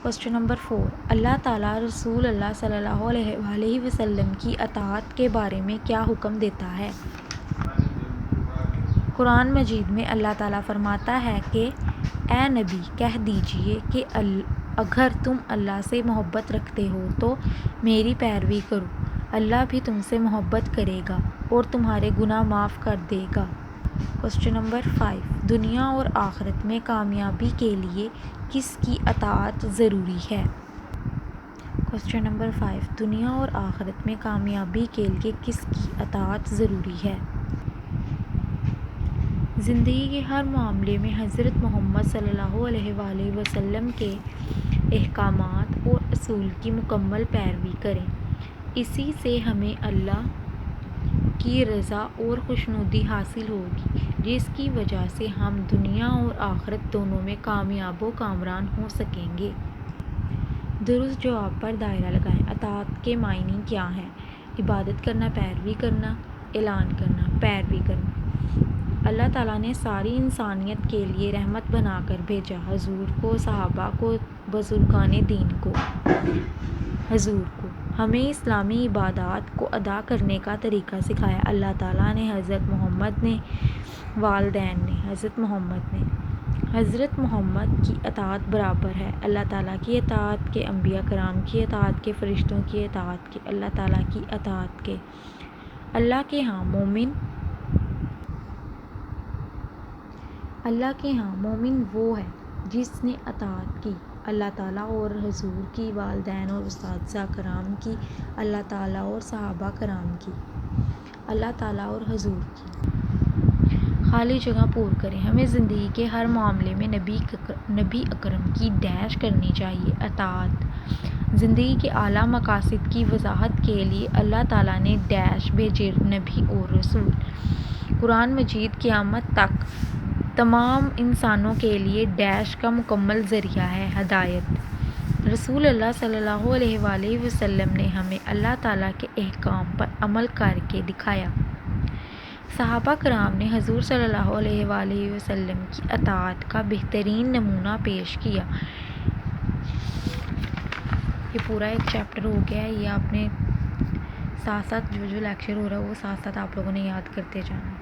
Question number 4، اللہ تعالیٰ رسول اللہ صلی اللہ علیہ وآلہ وسلم کی اطاعت کے بارے میں کیا حکم دیتا ہے؟ قرآن مجید میں اللہ تعالیٰ فرماتا ہے کہ اے نبی کہہ دیجئے کہ اگر تم اللہ سے محبت رکھتے ہو تو میری پیروی کرو، اللہ بھی تم سے محبت کرے گا اور تمہارے گناہ معاف کر دے گا۔ کوسچن نمبر 5، دنیا اور آخرت میں کامیابی کے لیے کس کی اطاعت ضروری ہے؟ کوسچن نمبر 5، دنیا اور آخرت میں کامیابی کے لیے کس کی اطاعت ضروری ہے؟ زندگی کے ہر معاملے میں حضرت محمد صلی اللہ علیہ وآلہ وسلم کے احکامات اور اصول کی مکمل پیروی کریں، اسی سے ہمیں اللہ کی رضا اور خوشنودی حاصل ہوگی، جس کی وجہ سے ہم دنیا اور آخرت دونوں میں کامیاب و کامران ہو سکیں گے۔ درست جواب پر دائرہ لگائیں۔ اطاعت کے معنی کیا ہیں؟ عبادت کرنا، پیروی کرنا، اعلان کرنا۔ پیروی کرنا۔ اللہ تعالیٰ نے ساری انسانیت کے لیے رحمت بنا کر بھیجا، حضور کو، صحابہ کو، بزرگان دین کو۔ حضور کو ہمیں اسلامی عبادات کو ادا کرنے کا طریقہ سکھایا۔ اللہ تعالیٰ نے حضرت محمد نے، والدین نے، حضرت محمد کی اطاعت برابر ہے اللہ تعالیٰ کی اطاعت کے، انبیاء کرام کی اطاعت کے، فرشتوں کی اطاعت کے، اللہ تعالیٰ کی اطاعت کے۔ اللہ کے ہاں مومن وہ ہے جس نے اطاعت کی اللہ تعالیٰ اور حضور کی، والدین اور اساتذہ کرام کی، اللہ تعالیٰ اور صحابہ کرام کی، اللہ تعالیٰ اور حضور کی۔ خالی جگہ پُر کریں۔ ہمیں زندگی کے ہر معاملے میں نبی اکرم کی کرنی چاہیے۔ اطاعت۔ زندگی کے اعلیٰ مقاصد کی وضاحت کے لیے اللہ تعالیٰ نے بھیجے نبی اور رسول۔ قرآن مجید قیامت تک تمام انسانوں کے لیے کا مکمل ذریعہ ہے، ہدایت۔ رسول اللہ صلی اللہ علیہ وآلہ وسلم نے ہمیں اللہ تعالیٰ کے احکام پر عمل کر کے دکھایا۔ صحابہ کرام نے حضور صلی اللہ علیہ وآلہ وسلم کی اطاعت کا بہترین نمونہ پیش کیا۔ یہ پورا ایک چیپٹر ہو گیا ہے، یہ آپ نے ساتھ ساتھ جو لیکچر ہو رہا ہے وہ ساتھ ساتھ آپ لوگوں نے یاد کرتے جانا ہے۔